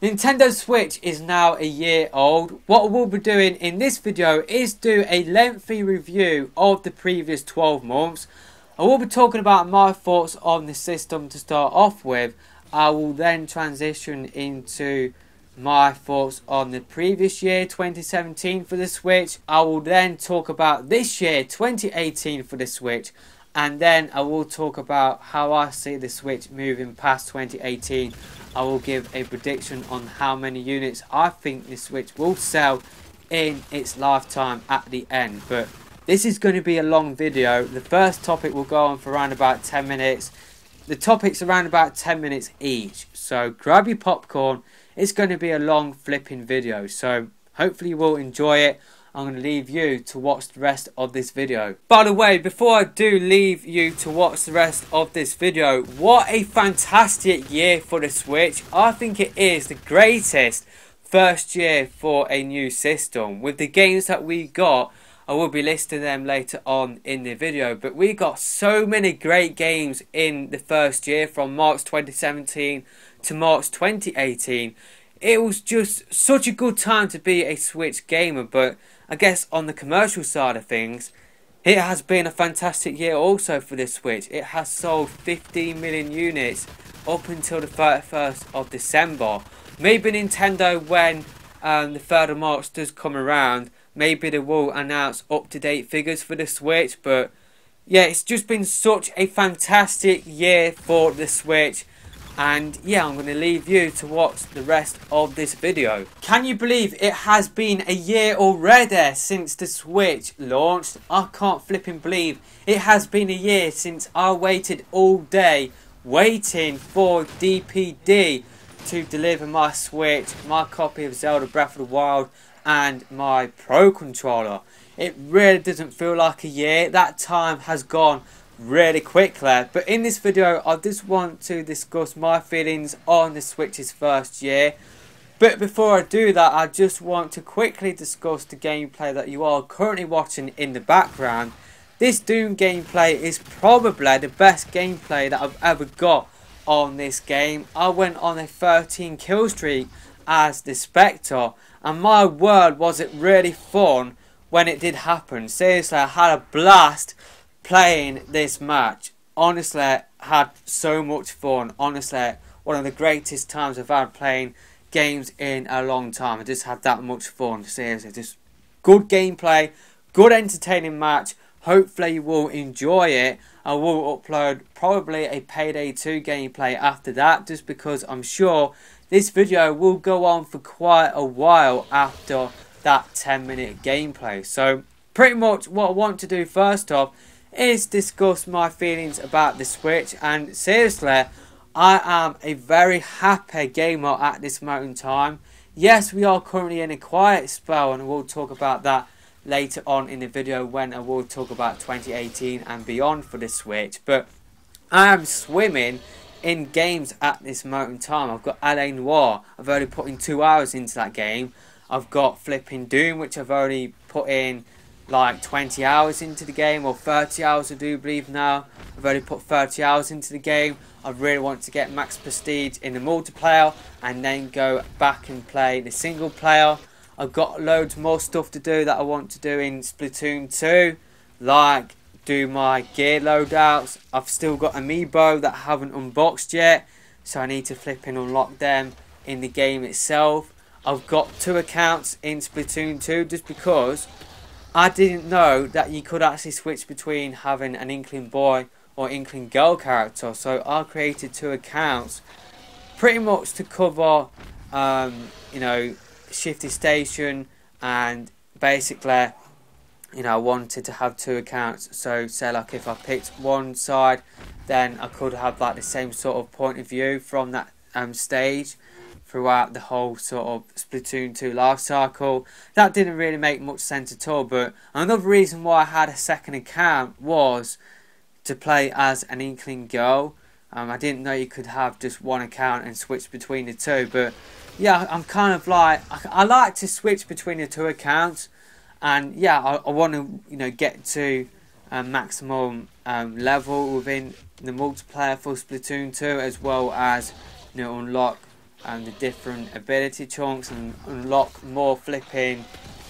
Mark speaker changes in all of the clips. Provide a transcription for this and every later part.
Speaker 1: Nintendo Switch is now a year old. What we'll be doing in this video is do a lengthy review of the previous 12 months. I will be talking about my thoughts on the system to start off with. I will then transition into my thoughts on the previous year 2017 for the Switch. I will then talk about this year 2018 for the Switch, and then I will talk about how I see the Switch moving past 2018. I will give a prediction on how many units I think the Switch will sell in its lifetime at the end. But this is going to be a long video. The first topic will go on for around about 10 minutes. The topics around about 10 minutes each. So grab your popcorn. It's going to be a long flipping video. So hopefully you will enjoy it. I'm going to leave you to watch the rest of this video. By the way, before I do leave you to watch the rest of this video, what a fantastic year for the Switch. I think it is the greatest first year for a new system. With the games that we got, I will be listing them later on in the video, but we got so many great games in the first year from March 2017 to March 2018. It was just such a good time to be a Switch gamer, but I guess on the commercial side of things, it has been a fantastic year also for the Switch. It has sold 15 million units up until the 31st of December. Maybe Nintendo, when the 3rd of March does come around, maybe they will announce up-to-date figures for the Switch. But yeah, it's just been such a fantastic year for the Switch. And yeah, I'm going to leave you to watch the rest of this video. Can you believe it has been a year already since the Switch launched? I can't flipping believe it has been a year since I waited all day waiting for DPD to deliver my Switch, my copy of Zelda Breath of the Wild and my Pro Controller. It really doesn't feel like a year. That time has gone really quickly, but in this video I just want to discuss my feelings on the Switch's first year. But before I do that, I just want to quickly discuss the gameplay that you are currently watching in the background. This Doom gameplay is probably the best gameplay that I've ever got on this game. I went on a 13 kill streak as the Spectre, and my word was it really fun when it did happen. Seriously, I had a blast playing this match. Honestly, I had so much fun. Honestly, one of the greatest times I've had playing games in a long time. I just had that much fun. Seriously, just good gameplay, good entertaining match. Hopefully you will enjoy it. I will upload probably a Payday 2 gameplay after that, just because I'm sure this video will go on for quite a while after that 10-minute gameplay. So pretty much what I want to do first off is discuss my feelings about the Switch. And seriously, I am a very happy gamer at this moment in time. Yes, we are currently in a quiet spell, and we'll talk about that later on in the video when I will talk about 2018 and beyond for the Switch. But I am swimming in games at this moment in time. I've got LA Noire. I've already put in 2 hours into that game. I've got flipping Doom, which I've already put in like 20 hours into the game, or 30 hours I do believe now. I've already put 30 hours into the game. I really want to get max prestige in the multiplayer and then go back and play the single player. I've got loads more stuff to do that I want to do in Splatoon 2, like do my gear loadouts. I've still got amiibo that I haven't unboxed yet, so I need to flip and unlock them in the game itself. I've got 2 accounts in Splatoon 2 just because I didn't know that you could actually switch between having an Inkling boy or Inkling girl character. So I created 2 accounts pretty much to cover, you know, Shifty Station, and basically, you know, I wanted to have 2 accounts. So say like if I picked one side, then I could have like the same sort of point of view from that stage throughout the whole sort of Splatoon 2 life cycle. That didn't really make much sense at all, but another reason why I had a second account was to play as an Inkling girl. I didn't know you could have just one account and switch between the 2, but yeah, I'm kind of like, I like to switch between the 2 accounts, and yeah, I want to, you know, get to maximum level within the multiplayer for Splatoon 2, as well as, you know, unlock the different ability chunks and unlock more flipping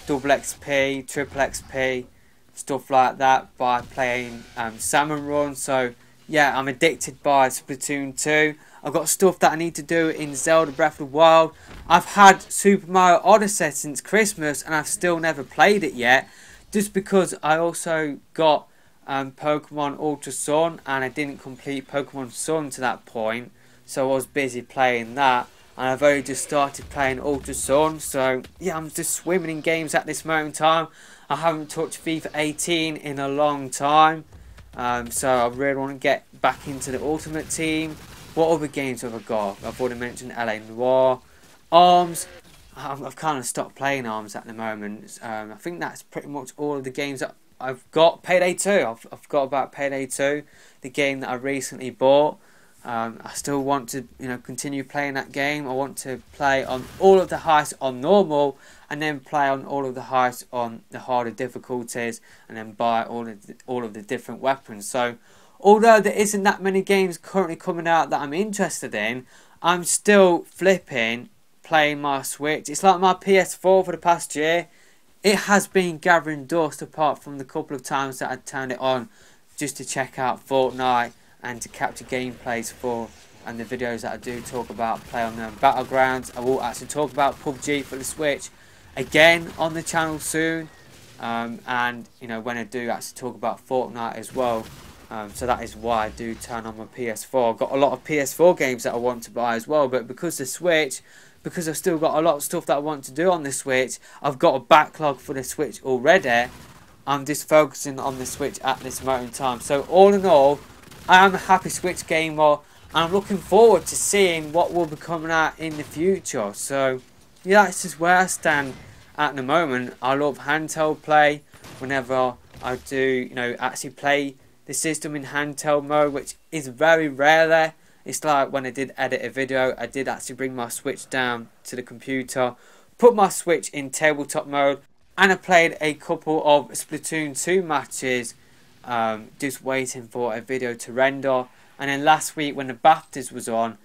Speaker 1: double XP, triple XP, stuff like that by playing Salmon Run. So yeah, I'm addicted by Splatoon 2. I've got stuff that I need to do in Zelda Breath of the Wild. I've had Super Mario Odyssey since Christmas and I've still never played it yet, just because I also got Pokemon Ultra Sun and I didn't complete Pokemon Sun to that point, so I was busy playing that, and I've only just started playing Ultra Sun. So yeah, I'm just swimming in games at this moment in time. I haven't touched FIFA 18 in a long time, so I really want to get back into the Ultimate Team. What other games have I got? I've already mentioned LA Noire. ARMS. I've kind of stopped playing ARMS at the moment. I think that's pretty much all of the games that I've got. Payday 2. I've got about Payday 2, the game that I recently bought. I still want to, continue playing that game. I want to play on all of the heists on normal, and then play on all of the heists on the harder difficulties, and then buy all of the different weapons. So, although there isn't that many games currently coming out that I'm interested in, I'm still flipping playing my Switch. It's like my PS4 for the past year. It has been gathering dust, apart from the couple of times that I turned it on just to check out Fortnite and to capture gameplays for, and the videos that I do talk about play on the Battlegrounds. I will actually talk about PUBG for the Switch again on the channel soon, and when I do actually talk about Fortnite as well. So that is why I do turn on my PS4. I've got a lot of PS4 games that I want to buy as well, but because the Switch, because I've still got a lot of stuff that I want to do on the Switch, I've got a backlog for the Switch already. I'm just focusing on the Switch at this moment in time. So all in all, I am a happy Switch gamer, and I'm looking forward to seeing what will be coming out in the future. So yeah, that's just where I stand at the moment. I love handheld play. Whenever I do, actually play the system in handheld mode, which is very rarely. It's like when I did edit a video, I did actually bring my Switch down to the computer, put my Switch in tabletop mode, and I played a couple of Splatoon 2 matches, just waiting for a video to render. And then last week when the BAFTAs was on,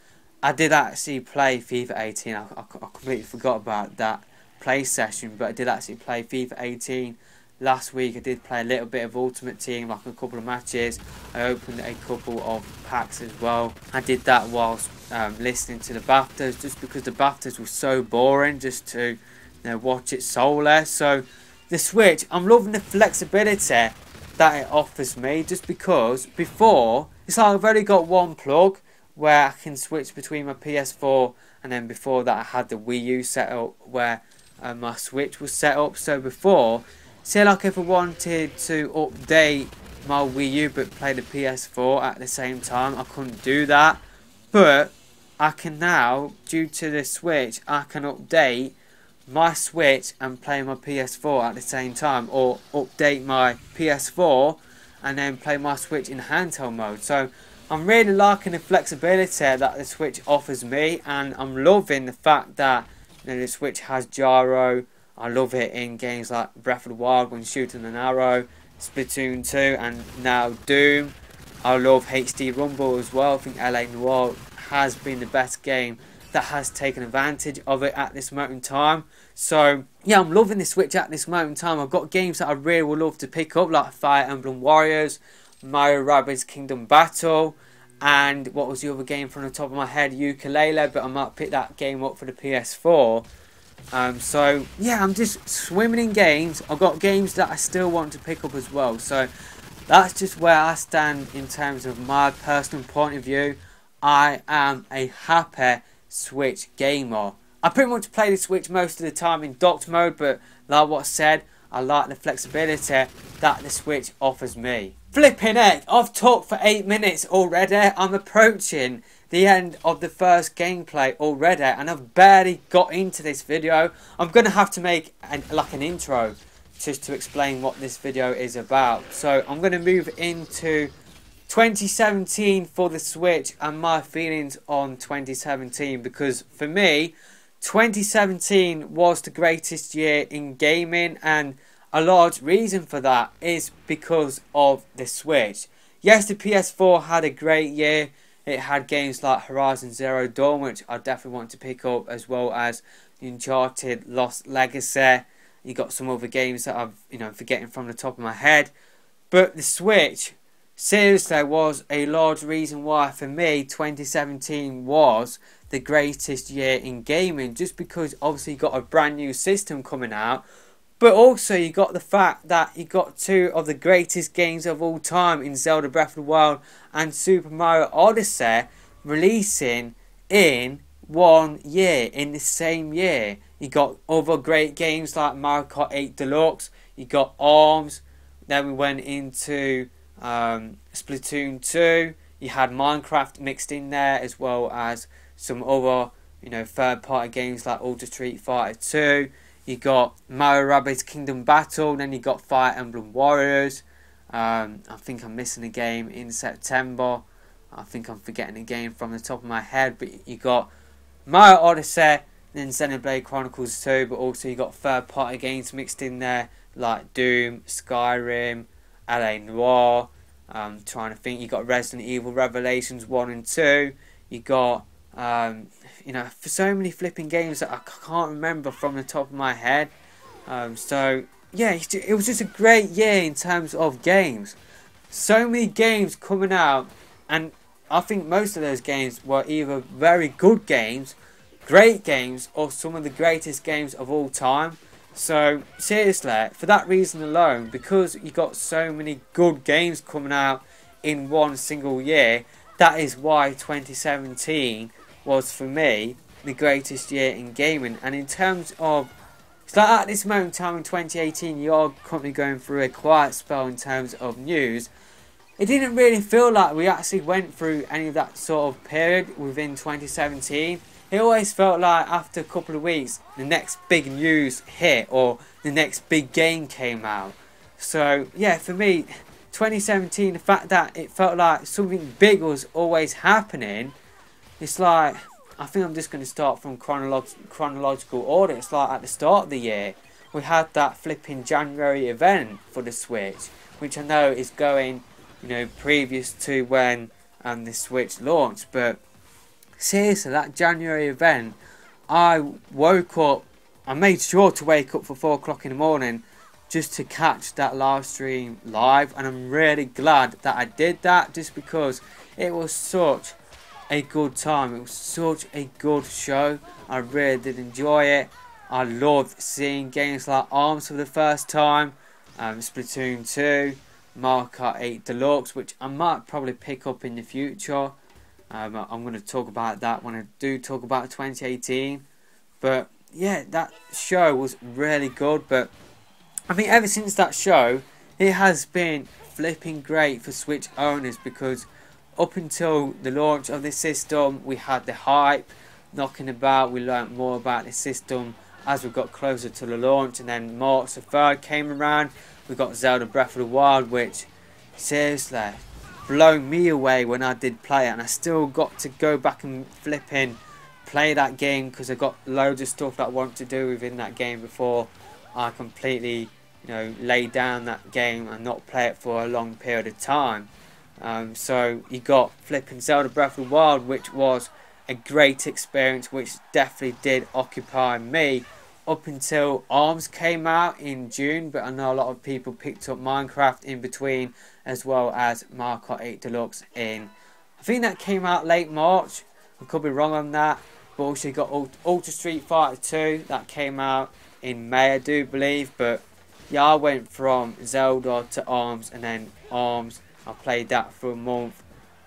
Speaker 1: I did actually play FIFA 18. I completely forgot about that play session, but I did actually play FIFA 18 last week. I did play a little bit of Ultimate Team, like a couple of matches. I opened a couple of packs as well. I did that whilst listening to the BAFTAs, just because the BAFTAs were so boring just to watch it solely. So the Switch, I'm loving the flexibility that it offers me, just because before, it's like I've only got one plug where I can switch between my PS4, and then before that I had the Wii U set up where my Switch was set up. So before, say like if I wanted to update my Wii U but play the PS4 at the same time, I couldn't do that. But I can now, due to the Switch, I can update my Switch and play my PS4 at the same time, or update my PS4 and then play my Switch in handheld mode. So I'm really liking the flexibility that the Switch offers me, and I'm loving the fact that the Switch has gyro. I love it in games like Breath of the Wild when shooting an arrow, Splatoon 2, and now Doom. I love HD Rumble as well. I think LA Noire has been the best game that has taken advantage of it at this moment in time. So yeah, I'm loving the Switch at this moment in time. I've got games that I really would love to pick up, like Fire Emblem Warriors, Mario Rabbids Kingdom Battle, and what was the other game from the top of my head? Ukulele, but I might pick that game up for the PS4. So yeah, I'm just swimming in games. I've got games that I still want to pick up as well. So that's just where I stand in terms of my personal point of view. I am a happy Switch gamer. I pretty much play the Switch most of the time in docked mode, but like what I said, I like the flexibility that the Switch offers me. Flipping heck, I've talked for 8 minutes already. I'm approaching the end of the first gameplay already, and I've barely got into this video. I'm going to have to make an intro just to explain what this video is about. So I'm going to move into 2017 for the Switch and my feelings on 2017, because for me 2017 was the greatest year in gaming, and a large reason for that is because of the Switch. Yes, the PS4 had a great year. It had games like Horizon Zero Dawn, which I definitely want to pick up, as well as Uncharted Lost Legacy. You got some other games that I'm forgetting from the top of my head. But the Switch seriously was a large reason why for me 2017 was the greatest year in gaming, just because obviously you got a brand new system coming out, but also you got the fact that you got two of the greatest games of all time in Zelda Breath of the Wild and Super Mario Odyssey releasing in 1 year, in the same year. You got other great games like Mario Kart 8 Deluxe, you got ARMS, then we went into Splatoon 2, you had Minecraft mixed in there, as well as some other third party games like Ultra Street Fighter 2. You got Mario Rabbids Kingdom Battle, then you got Fire Emblem Warriors. I think I'm missing a game in September. I think I'm forgetting a game from the top of my head, but you got Mario Odyssey, then Xenoblade Chronicles 2, but also you got third party games mixed in there like Doom, Skyrim, LA Noire. Trying to think, you got Resident Evil Revelations 1 and 2. You got for so many flipping games that I can't remember from the top of my head. So yeah, it was just a great year in terms of games. So many games coming out, and I think most of those games were either very good games, great games, or some of the greatest games of all time. So seriously, for that reason alone, because you got so many good games coming out in one single year, that is why 2017 was for me the greatest year in gaming. And in terms of, it's like at this moment in time in 2018, you are currently going through a quiet spell in terms of news. It didn't really feel like we actually went through any of that sort of period within 2017. It always felt like after a couple of weeks, the next big news hit or the next big game came out. So yeah, for me, 2017, the fact that it felt like something big was always happening, it's like, I think I'm just going to start from chronological order. It's like at the start of the year, we had that flipping January event for the Switch, which I know is going, previous to when the Switch launched. But seriously, that January event, I woke up, I made sure to wake up for 4 o'clock in the morning just to catch that live stream live, and I'm really glad that I did that, just because it was such a good time. It was such a good show. I really did enjoy it. I loved seeing games like ARMS for the first time, Splatoon 2, Mario Kart 8 Deluxe, which I might probably pick up in the future. I'm going to talk about that when I do talk about 2018. But yeah, that show was really good. But I think ever since that show, it has been flipping great for Switch owners, because up until the launch of this system, we had the hype knocking about. We learnt more about the system as we got closer to the launch, and then March the 3rd came around. We got Zelda Breath of the Wild, which seriously blew me away when I did play it, and I still got to go back and flipping play that game, because I got loads of stuff that I want to do within that game before I completely lay down that game and not play it for a long period of time. So you got flipping Zelda Breath of the Wild, which was a great experience, which definitely did occupy me up until ARMS came out in June. But I know a lot of people picked up Minecraft in between, as well as Mario Kart 8 Deluxe in, I think that came out late March. I could be wrong on that. But also you got Ultra Street Fighter 2 that came out in May, I do believe. But yeah, I went from Zelda to ARMS, and then ARMS, I played that for a month,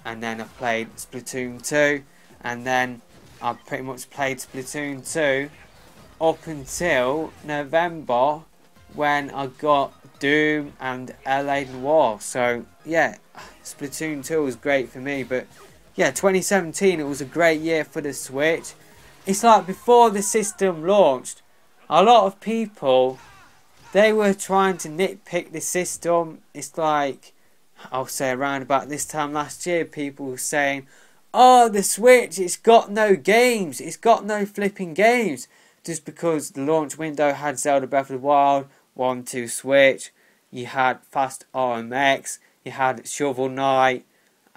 Speaker 1: and then I played Splatoon 2, and then I pretty much played Splatoon 2 up until November, when I got Doom and LA Noire. So yeah, Splatoon 2 was great for me. But yeah, 2017, it was a great year for the Switch. It's like before the system launched, a lot of people, they were trying to nitpick the system. It's like, I'll say around about this time last year, people were saying, oh, the Switch, it's got no games, it's got no flipping games. Just because the launch window had Zelda Breath of the Wild 1, 2 Switch, you had Fast RMX, you had Shovel Knight,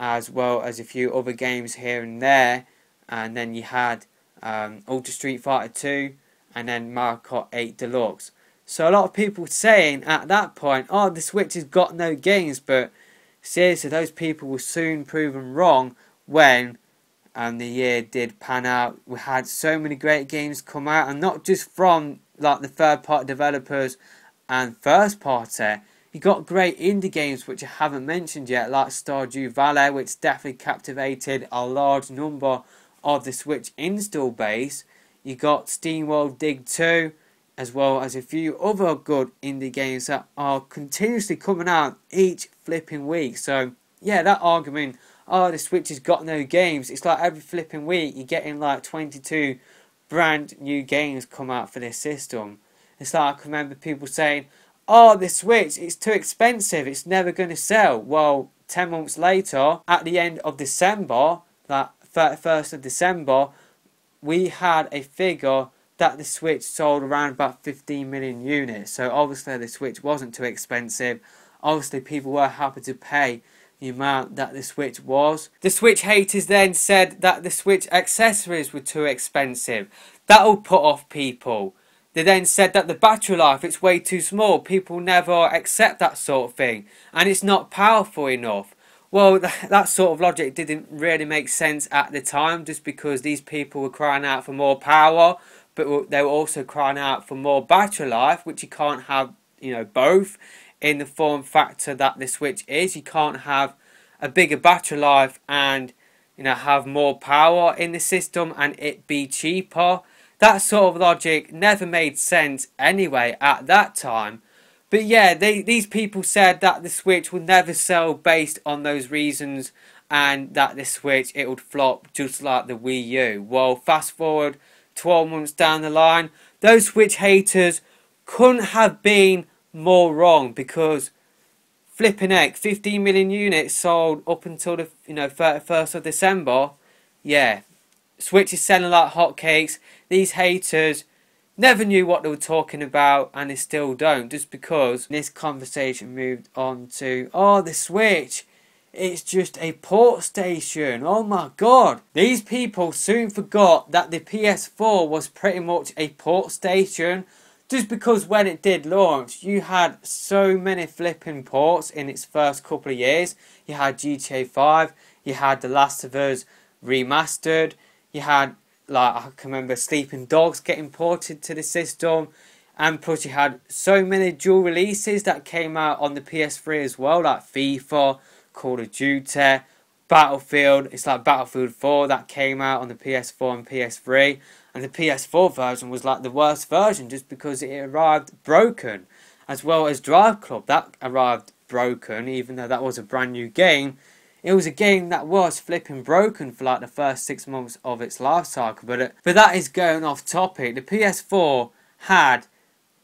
Speaker 1: as well as a few other games here and there. And then you had Ultra Street Fighter 2 and then Mario Kart 8 Deluxe. So a lot of people saying at that point, oh, the Switch has got no games, but seriously, those people were soon proven wrong when the year did pan out. We had so many great games come out, and not just from like the third party developers and first party. You got great indie games which I haven't mentioned yet, like Stardew Valley, which definitely captivated a large number of the Switch install base. You got SteamWorld Dig 2, as well as a few other good indie games that are continuously coming out each flipping week. So yeah, that argument, oh, the Switch has got no games, it's like every flipping week you're getting like 22 brand new games come out for this system. It's like I can remember people saying, oh, the Switch, it's too expensive, it's never going to sell. Well, 10 months later, at the end of December, like 31st of December, we had a figure that the Switch sold around about 15 million units. So obviously the Switch wasn't too expensive. Obviously people were happy to pay the amount that the Switch was. The Switch haters then said that the Switch accessories were too expensive. That'll put off people. They then said that the battery life, it's way too small. People never accept that sort of thing. And it's not powerful enough. Well, that sort of logic didn't really make sense at the time, just because these people were crying out for more power, but they were also crying out for more battery life, which you can't have, you know, both in the form factor that the Switch is. You can't have a bigger battery life and, you know, have more power in the system and it be cheaper. That sort of logic never made sense anyway at that time. But yeah, these people said that the Switch would never sell based on those reasons, and that the Switch, it would flop just like the Wii U. Well, fast forward 12 months down the line, those Switch haters couldn't have been more wrong, because flipping heck, 15 million units sold up until the 31st of December. Yeah, Switch is selling like hotcakes. These haters never knew what they were talking about, and they still don't, just because this conversation moved on to, oh, the Switch, it's just a port station. Oh my god. These people soon forgot that the PS4 was pretty much a port station, just because when it did launch, you had so many flipping ports in its first couple of years. You had GTA 5, you had The Last of Us Remastered, you had, like, I can remember Sleeping Dogs getting ported to the system, and plus you had so many dual releases that came out on the PS3 as well, like FIFA, Call of Duty, Battlefield. It's like Battlefield 4 that came out on the PS4 and PS3, and the PS4 version was like the worst version just because it arrived broken, as well as Drive Club that arrived broken. Even though that was a brand new game, it was a game that was flipping broken for like the first 6 months of its life cycle. But that is going off topic. The PS4 had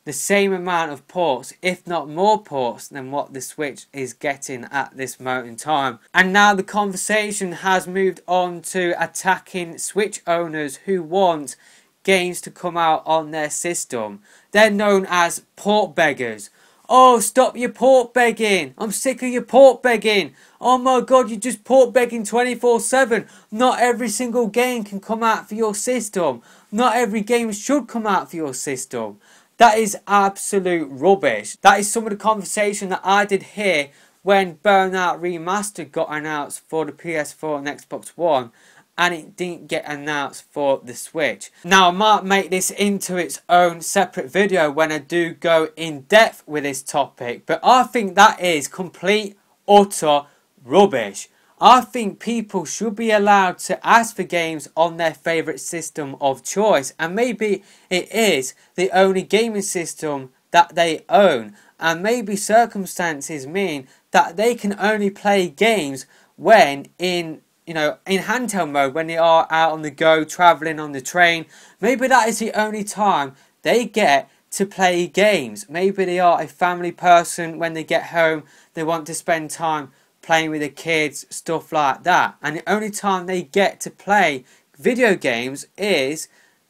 Speaker 1: the same amount of ports, if not more ports, than what the Switch is getting at this moment in time. And now the conversation has moved on to attacking Switch owners who want games to come out on their system. They're known as port beggars. Oh, stop your port begging. I'm sick of your port begging. Oh my god, you're just port begging 24/7. Not every single game can come out for your system. Not every game should come out for your system. That is absolute rubbish. That is some of the conversation that I did hear when Burnout Remastered got announced for the PS4 and Xbox One, and it didn't get announced for the Switch. Now, I might make this into its own separate video when I do go in depth with this topic, but I think that is complete, utter rubbish. I think people should be allowed to ask for games on their favourite system of choice, and maybe it is the only gaming system that they own, and maybe circumstances mean that they can only play games when in handheld mode, when they are out on the go, travelling on the train. Maybe that is the only time they get to play games. Maybe they are a family person. When they get home, they want to spend time playing with the kids, stuff like that. And the only time they get to play video games is,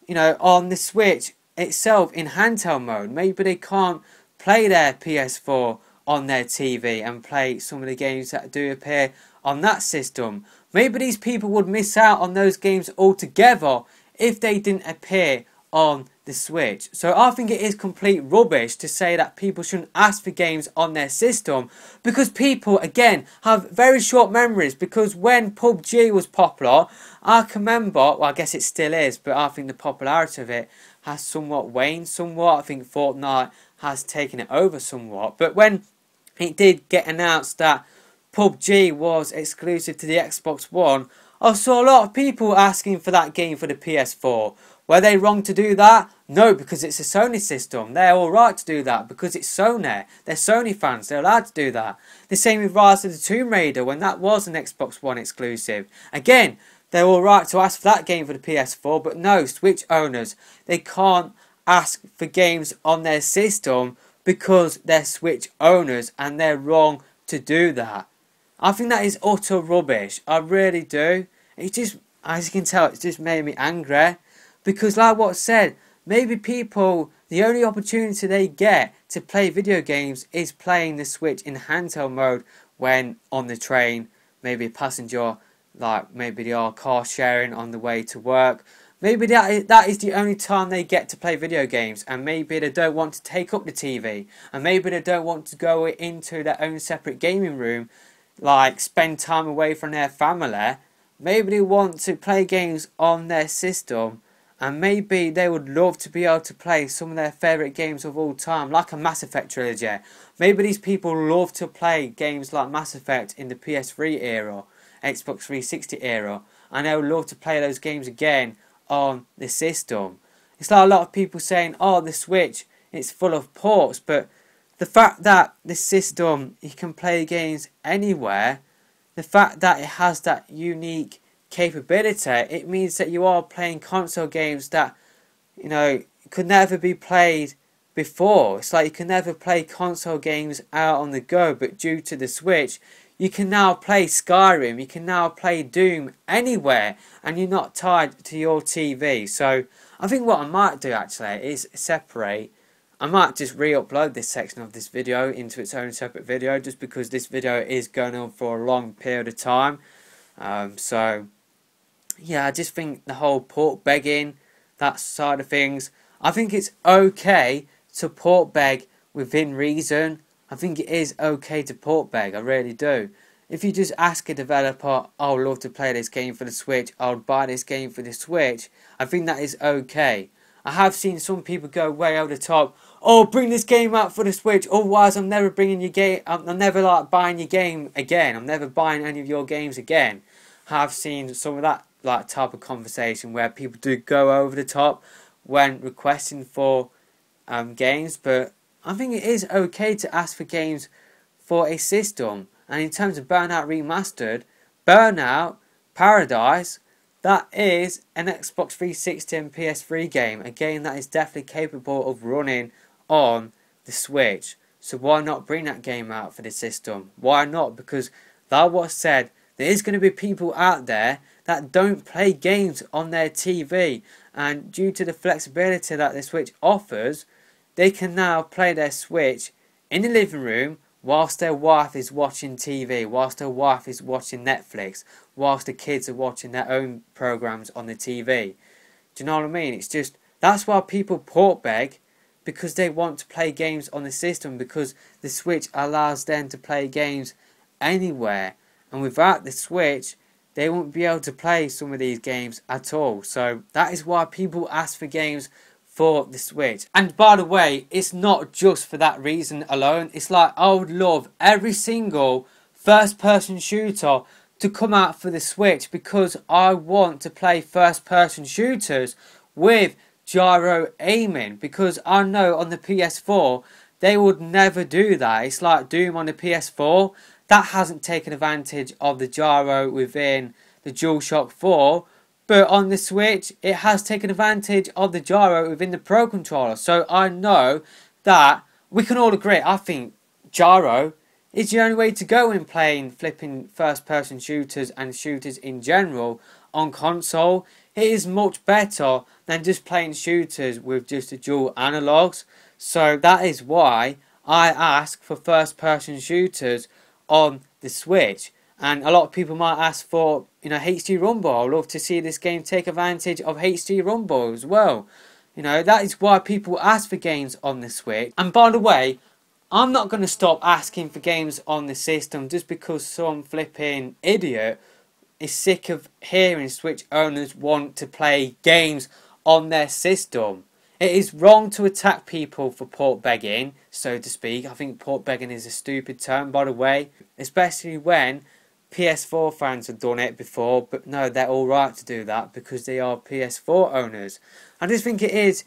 Speaker 1: on the Switch itself in handheld mode. Maybe they can't play their PS4 on their TV and play some of the games that do appear on that system. Maybe these people would miss out on those games altogether if they didn't appear on the Switch. So I think it is complete rubbish to say that people shouldn't ask for games on their system, because people, again, have very short memories. Because when PUBG was popular, I can remember, well, I guess it still is, but I think the popularity of it has somewhat waned somewhat. I think Fortnite has taken it over somewhat. But when it did get announced that PUBG was exclusive to the Xbox One, I saw a lot of people asking for that game for the PS4. Were they wrong to do that? No, because it's a Sony system. They're alright to do that because it's Sony. They're Sony fans. They're allowed to do that. The same with Rise of the Tomb Raider when that was an Xbox One exclusive. Again, they're alright to ask for that game for the PS4, but no, Switch owners, they can't ask for games on their system because they're Switch owners, and they're wrong to do that. I think that is utter rubbish. I really do. It just, as you can tell, it's just made me angry. Because like what I said, maybe people, the only opportunity they get to play video games is playing the Switch in handheld mode when on the train, maybe a passenger, like maybe they are car sharing on the way to work. Maybe that is the only time they get to play video games, and maybe they don't want to take up the TV, and maybe they don't want to go into their own separate gaming room, like spend time away from their family. Maybe they want to play games on their system. And maybe they would love to be able to play some of their favourite games of all time, like a Mass Effect trilogy. Maybe these people love to play games like Mass Effect in the PS3 era, Xbox 360 era, and they would love to play those games again on the system. It's like a lot of people saying, oh, the Switch, it's full of ports, but the fact that this system, you can play games anywhere, the fact that it has that unique capability, it means that you are playing console games that, you know, could never be played before. It's like you can never play console games out on the go, but due to the Switch, you can now play Skyrim, you can now play Doom anywhere, and you're not tied to your TV. So I think what I might do actually is separate. I might just re-upload this section of this video into its own separate video, just because this video is going on for a long period of time. So yeah, I just think the whole port begging, that side of things, I think it's okay to port beg within reason. I think it is okay to port beg, I really do. If you just ask a developer, I would love to play this game for the Switch, I would buy this game for the Switch, I think that is okay. I have seen some people go way over the top, oh, bring this game out for the Switch, otherwise I'm never bringing your game, I'm never like buying your game again, I'm never buying any of your games again. I have seen some of that like type of conversation where people do go over the top when requesting for games, but I think it is okay to ask for games for a system. And in terms of Burnout Remastered, Burnout Paradise, that is an Xbox 360 and PS3 game, a game that is definitely capable of running on the Switch. So why not bring that game out for the system? Why not? Because that was said, there is going to be people out there that don't play games on their TV, and due to the flexibility that the Switch offers, they can now play their Switch in the living room whilst their wife is watching TV, whilst their wife is watching Netflix, whilst the kids are watching their own programs on the TV. Do you know what I mean? It's just, that's why people port beg, because they want to play games on the system, because the Switch allows them to play games anywhere. And without the Switch, they won't be able to play some of these games at all. So that is why people ask for games for the Switch. And by the way, it's not just for that reason alone. It's like, I would love every single first person shooter to come out for the Switch, because I want to play first person shooters with gyro aiming, because I know on the PS4 they would never do that. It's like Doom on the PS4, that hasn't taken advantage of the gyro within the DualShock 4, but on the Switch it has taken advantage of the gyro within the Pro Controller. So I know that we can all agree, I think gyro is the only way to go in playing flipping first person shooters and shooters in general on console. It is much better than just playing shooters with just the dual analogues. So that is why I ask for first person shooters on the Switch. And a lot of people might ask for, HD Rumble. I'd love to see this game take advantage of HD Rumble as well. That is why people ask for games on the Switch. And by the way, I'm not going to stop asking for games on the system just because some flipping idiot is sick of hearing Switch owners want to play games on their system. It is wrong to attack people for port begging, so to speak. I think port begging is a stupid term, by the way, especially when PS4 fans have done it before, but no, they're alright to do that because they are PS4 owners. I just think it is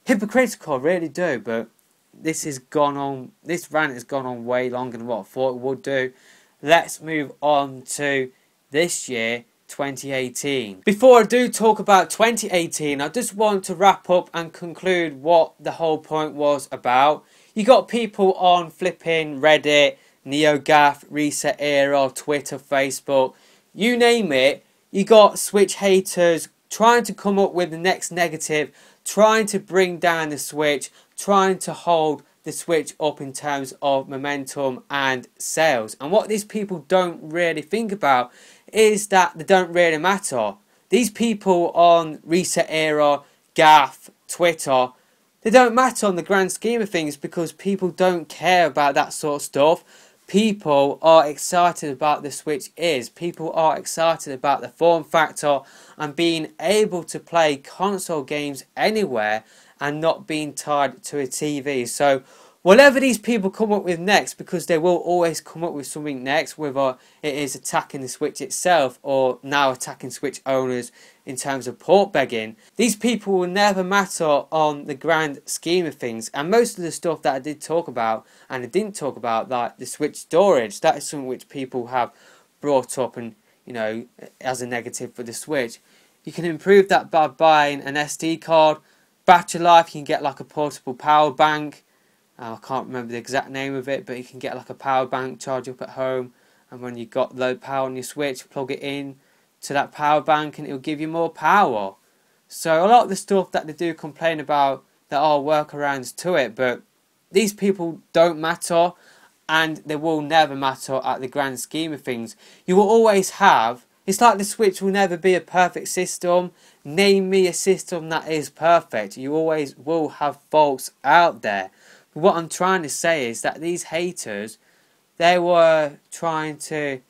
Speaker 1: hypocritical, I really do, but this rant has gone on way longer than what I thought it would do. Let's move on to this year, 2018. Before I do talk about 2018, I just want to wrap up and conclude what the whole point was about. You got people on flipping Reddit, NeoGAF, Reset Era, Twitter, Facebook, you name it. You got Switch haters trying to come up with the next negative, trying to bring down the Switch, trying to hold the Switch up in terms of momentum and sales. And what these people don't really think about is that they don't really matter. These people on Reset Era, GAF, Twitter, they don't matter on the grand scheme of things because people don't care about that sort of stuff. People are excited about the Switch people are excited about the form factor and being able to play console games anywhere and not being tied to a TV. So whatever these people come up with next, because they will always come up with something next, whether it is attacking the Switch itself or now attacking Switch owners in terms of port begging, these people will never matter on the grand scheme of things. And most of the stuff that I did talk about and I didn't talk about, like the Switch storage, that is something which people have brought up and as a negative for the Switch. You can improve that by buying an SD card. Battery life, you can get like a portable power bank. I can't remember the exact name of it, but you can get like a power bank, charge up at home, and when you've got low power on your Switch, plug it in to that power bank and it'll give you more power. So a lot of the stuff that they do complain about, there are workarounds to it, but these people don't matter and they will never matter at the grand scheme of things. You will always have, it's like the Switch will never be a perfect system. Name me a system that is perfect. You always will have faults out there. But what I'm trying to say is that these haters, they were trying to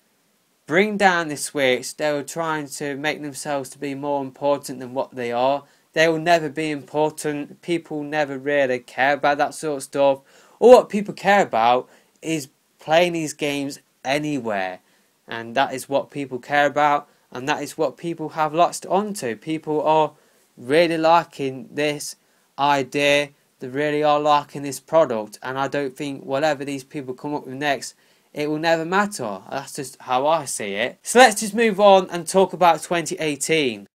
Speaker 1: bring down the Switch. They were trying to make themselves to be more important than what they are. They will never be important. People never really care about that sort of stuff. All what people care about is playing these games anywhere. And that is what people care about. And that is what people have latched onto. People are really liking this idea. They really are liking this product. And I don't think whatever these people come up with next, it will never matter. That's just how I see it. So let's just move on and talk about 2018.